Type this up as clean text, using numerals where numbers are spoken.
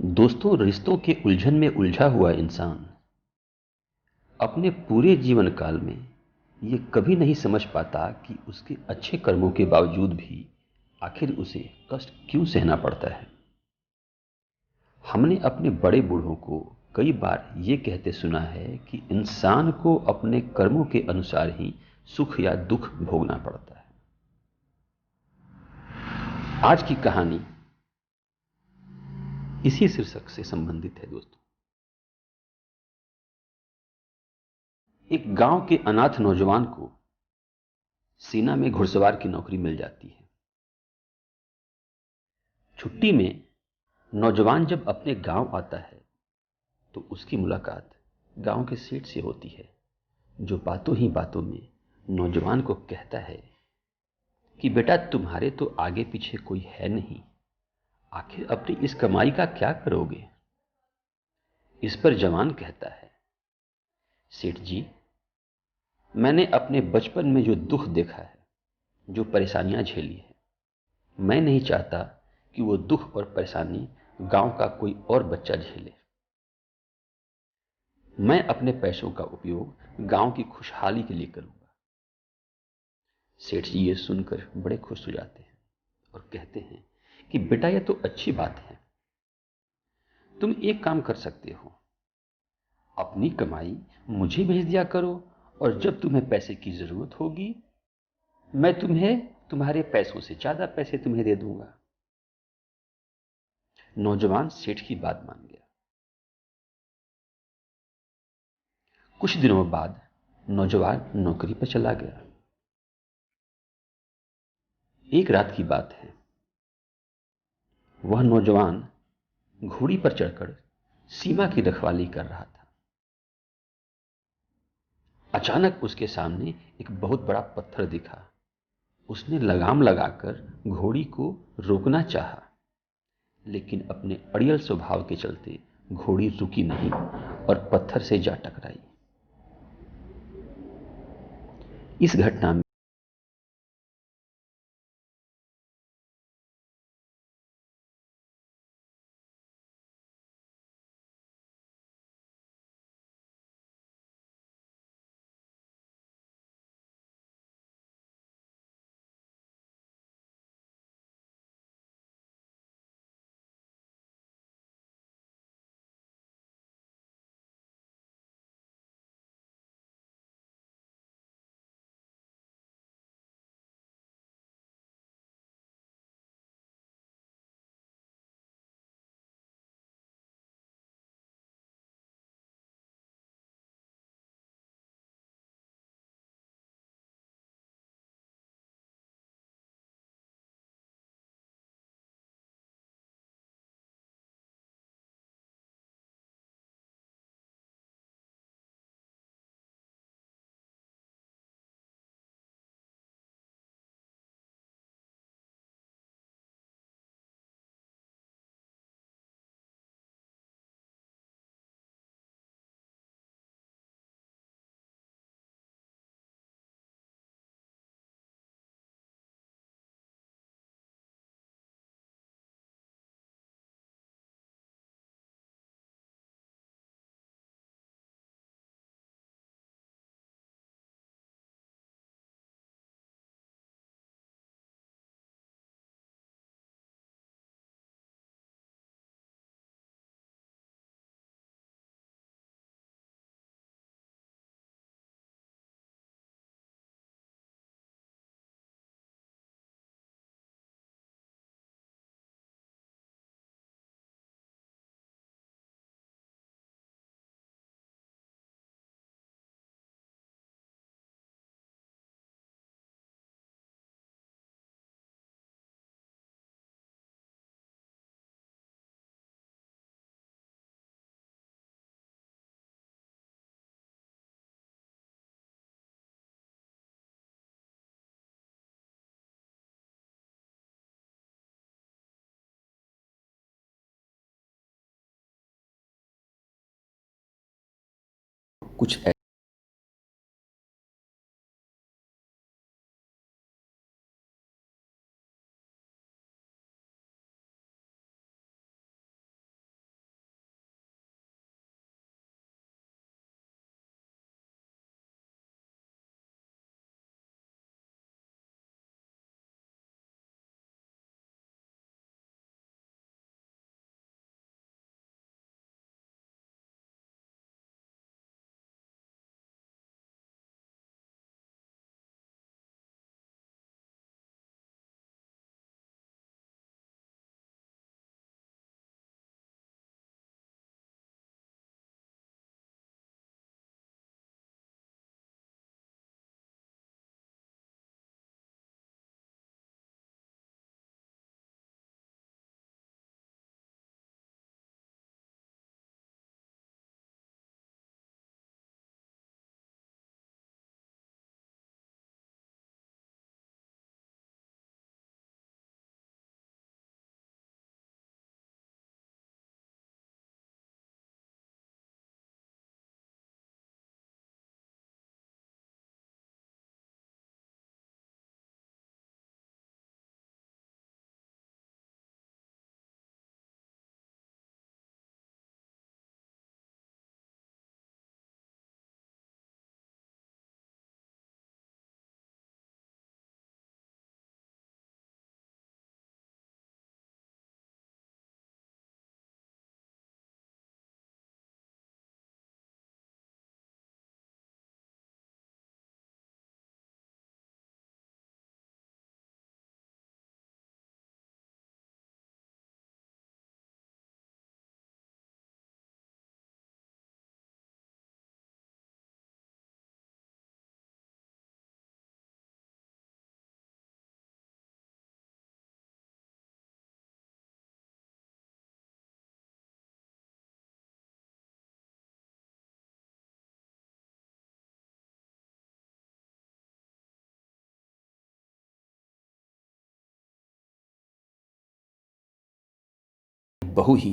दोस्तों, रिश्तों के उलझन में उलझा हुआ इंसान अपने पूरे जीवन काल में ये कभी नहीं समझ पाता कि उसके अच्छे कर्मों के बावजूद भी आखिर उसे कष्ट क्यों सहना पड़ता है। हमने अपने बड़े बूढ़ों को कई बार ये कहते सुना है कि इंसान को अपने कर्मों के अनुसार ही सुख या दुख भोगना पड़ता है। आज की कहानी इसी शीर्षक से संबंधित है दोस्तों। एक गांव के अनाथ नौजवान को सेना में घुड़सवार की नौकरी मिल जाती है। छुट्टी में नौजवान जब अपने गांव आता है तो उसकी मुलाकात गांव के सेठ से होती है, जो बातों ही बातों में नौजवान को कहता है कि बेटा, तुम्हारे तो आगे पीछे कोई है नहीं, आखिर अपनी इस कमाई का क्या करोगे। इस पर जवान कहता है, सेठ जी, मैंने अपने बचपन में जो दुख देखा है, जो परेशानियां झेली है, मैं नहीं चाहता कि वो दुख और परेशानी गांव का कोई और बच्चा झेले। मैं अपने पैसों का उपयोग गांव की खुशहाली के लिए करूंगा। सेठ जी ये सुनकर बड़े खुश हो जाते हैं और कहते हैं कि बेटा, यह तो अच्छी बात है। तुम एक काम कर सकते हो, अपनी कमाई मुझे भेज दिया करो, और जब तुम्हें पैसे की जरूरत होगी मैं तुम्हें तुम्हारे पैसों से ज्यादा पैसे तुम्हें दे दूंगा। नौजवान सेठ की बात मान गया। कुछ दिनों बाद नौजवान नौकरी पर चला गया। एक रात की बात है। वह नौजवान घोड़ी पर चढ़कर सीमा की रखवाली कर रहा था। अचानक उसके सामने एक बहुत बड़ा पत्थर दिखा। उसने लगाम लगाकर घोड़ी को रोकना चाहा, लेकिन अपने अड़ियल स्वभाव के चलते घोड़ी रुकी नहीं और पत्थर से जा टकराई। इस घटना में कुछ बहू ही